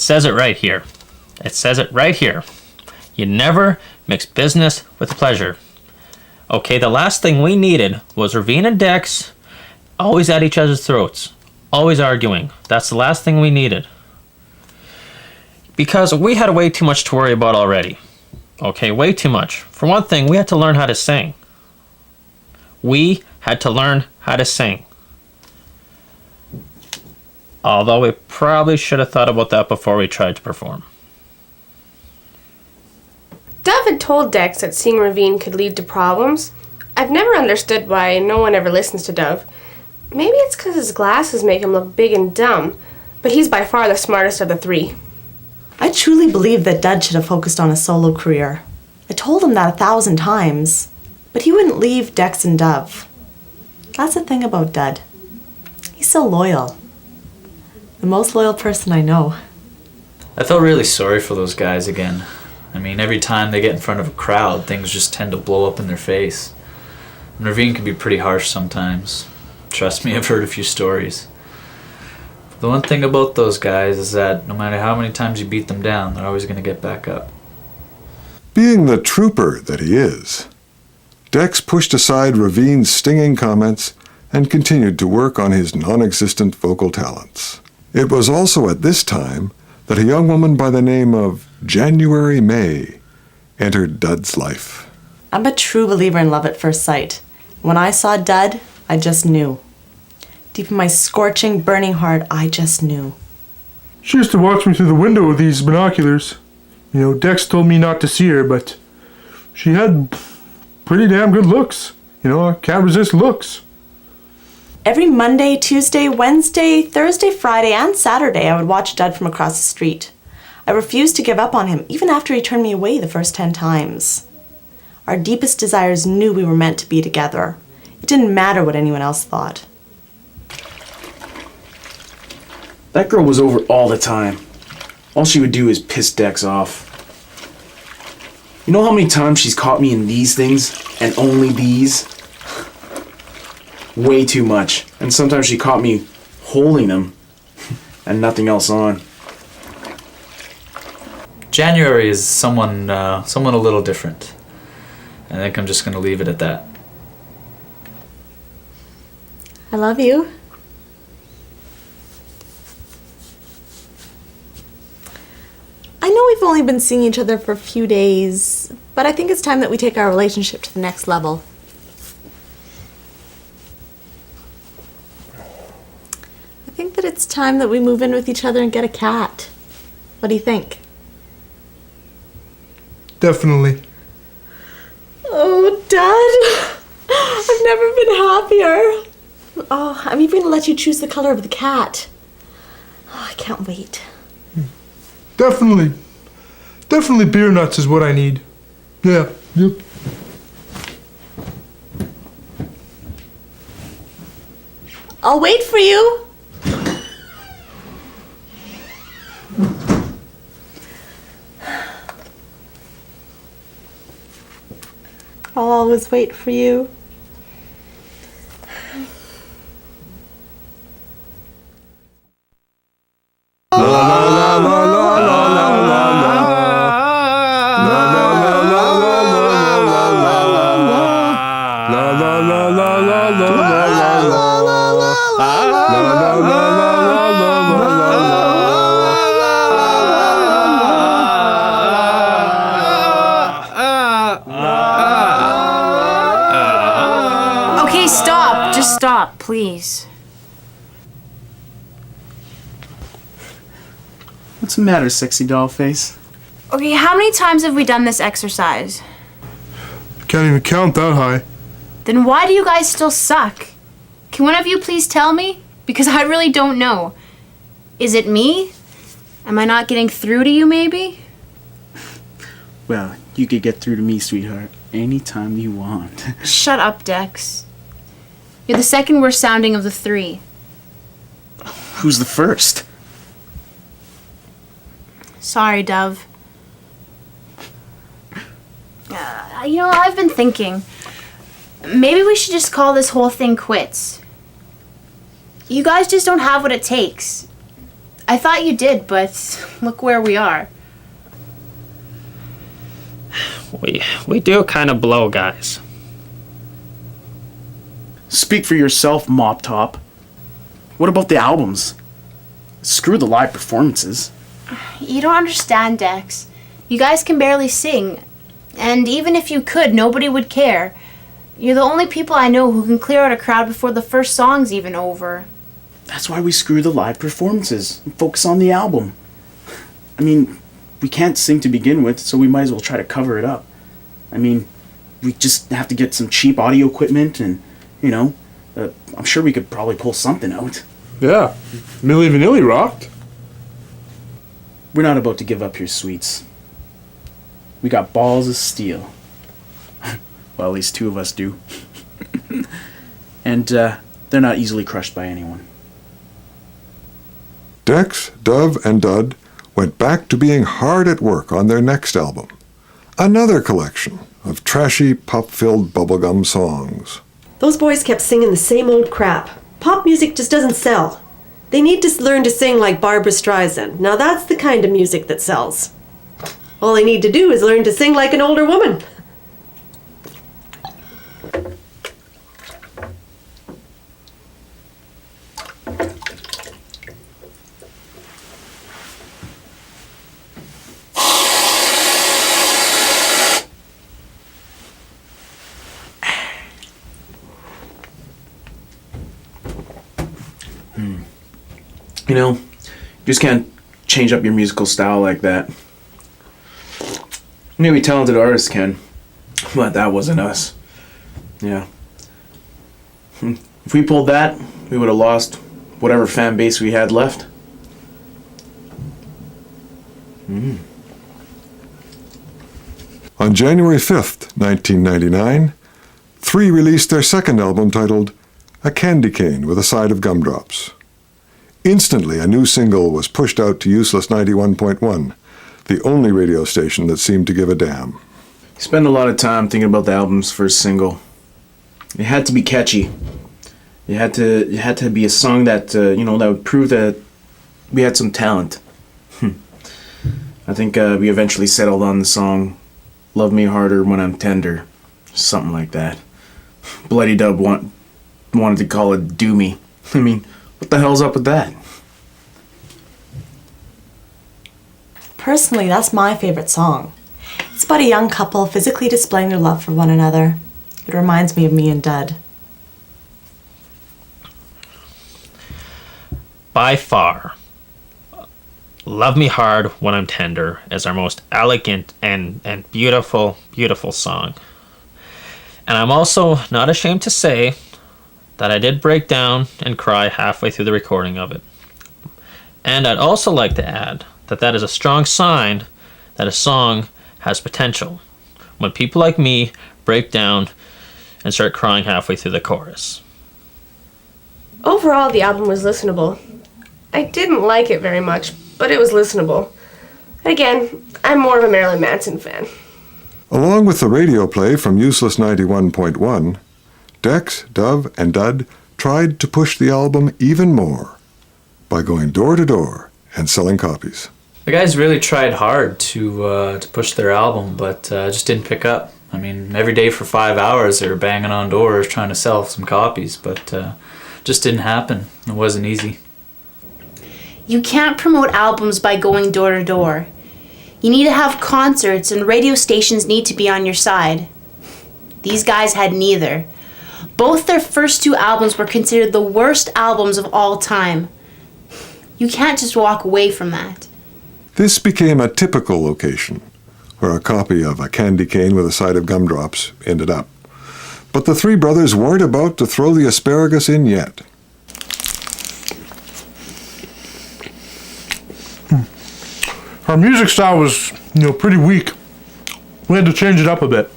It says it right here. It says it right here. You never mix business with pleasure. Okay, the last thing we needed was Ravine and Dex always at each other's throats. Always arguing. That's the last thing we needed. Because we had way too much to worry about already. Okay, way too much. For one thing, we had to learn how to sing. We had to learn how to sing. Although we probably should have thought about that before we tried to perform. Dove had told Dex that seeing Ravine could lead to problems. I've never understood why no one ever listens to Dove. Maybe it's because his glasses make him look big and dumb, but he's by far the smartest of the three. I truly believe that Dud should have focused on a solo career. I told him that 1,000 times, but he wouldn't leave Dex and Dove. That's the thing about Dud. He's so loyal. The most loyal person I know. I felt really sorry for those guys again. I mean, every time they get in front of a crowd, things just tend to blow up in their face. And Ravine can be pretty harsh sometimes. Trust me, I've heard a few stories. The one thing about those guys is that no matter how many times you beat them down, they're always going to get back up. Being the trooper that he is, Dex pushed aside Ravine's stinging comments and continued to work on his non-existent vocal talents. It was also at this time that a young woman by the name of January May entered Dud's life. I'm a true believer in love at first sight. When I saw Dud, I just knew. Deep in my scorching, burning heart, I just knew. She used to watch me through the window with these binoculars. You know, Dex told me not to see her, but she had pretty damn good looks. You know, I can't resist looks. Every Monday, Tuesday, Wednesday, Thursday, Friday, and Saturday, I would watch Dud from across the street. I refused to give up on him, even after he turned me away the first 10 times. Our deepest desires knew we were meant to be together. It didn't matter what anyone else thought. That girl was over all the time. All she would do is piss Dex off. You know how many times she's caught me in these things, and only these? Way too much. And sometimes she caught me holding them, and nothing else on. January is someone a little different. I think I'm just going to leave it at that. I love you. I know we've only been seeing each other for a few days, but I think it's time that we take our relationship to the next level. I think that it's time that we move in with each other and get a cat. What do you think? Definitely. Oh, Dad! I've never been happier. Oh, I'm even gonna let you choose the color of the cat. Oh, I can't wait. Definitely. Definitely beer nuts is what I need. Yeah, yep. I'll wait for you. I'll always wait for you. Okay, stop. Just stop, please. What's the matter, sexy doll face? Okay, how many times have we done this exercise? Can't even count that high. Then why do you guys still suck? Can one of you please tell me? Because I really don't know. Is it me? Am I not getting through to you, maybe? Well, you could get through to me, sweetheart, anytime you want. Shut up, Dex. You're the second worst sounding of the three. Who's the first? Sorry, Dove. I've been thinking. Maybe we should just call this whole thing quits. You guys just don't have what it takes. I thought you did, but look where we are. We do kind of blow, guys. Speak for yourself, Mop Top. What about the albums? Screw the live performances. You don't understand, Dex. You guys can barely sing. And even if you could, nobody would care. You're the only people I know who can clear out a crowd before the first song's even over. That's why we screw the live performances and focus on the album. I mean, we can't sing to begin with, so we might as well try to cover it up. I mean, we just have to get some cheap audio equipment and, I'm sure we could probably pull something out. Yeah, Milli Vanilli rocked. We're not about to give up your sweets. We got balls of steel. Well, at least two of us do. And they're not easily crushed by anyone. Dex, Dove, and Dud went back to being hard at work on their next album. Another collection of trashy, pop-filled bubblegum songs. Those boys kept singing the same old crap. Pop music just doesn't sell. They need to learn to sing like Barbra Streisand. Now that's the kind of music that sells. All they need to do is learn to sing like an older woman. You just can't change up your musical style like that. Maybe talented artists can, but that wasn't us. Yeah. If we pulled that, we would have lost whatever fan base we had left. On January 5th, 1999, 3 released their second album titled A Candy Cane with a Side of Gumdrops. Instantly, a new single was pushed out to Useless 91.1, the only radio station that seemed to give a damn. Spend a lot of time thinking about the album's first single. It had to be catchy. It had to be a song that that would prove that we had some talent. I think we eventually settled on the song "Love Me Harder When I'm Tender," something like that. Bloody Dub wanted to call it "Do Me." I mean, what the hell's up with that? Personally, that's my favorite song. It's about a young couple physically displaying their love for one another. It reminds me of me and Dud. By far, Love Me Hard When I'm Tender is our most elegant and beautiful, beautiful song. And I'm also not ashamed to say that I did break down and cry halfway through the recording of it. And I'd also like to add that is a strong sign that a song has potential when people like me break down and start crying halfway through the chorus. Overall, the album was listenable. I didn't like it very much, but it was listenable. Again, I'm more of a Marilyn Manson fan. Along with the radio play from Useless 91.1, Dex, Dove, and Dud tried to push the album even more by going door to door and selling copies. The guys really tried hard to push their album, but just didn't pick up. I mean, every day for 5 hours they were banging on doors trying to sell some copies, but just didn't happen. It wasn't easy. You can't promote albums by going door to door. You need to have concerts, and radio stations need to be on your side. These guys had neither. Both their first 2 albums were considered the worst albums of all time. You can't just walk away from that. This became a typical location where a copy of A Candy Cane with a Side of Gumdrops ended up. But the 3 brothers weren't about to throw the asparagus in yet. Our music style was, pretty weak. We had to change it up a bit.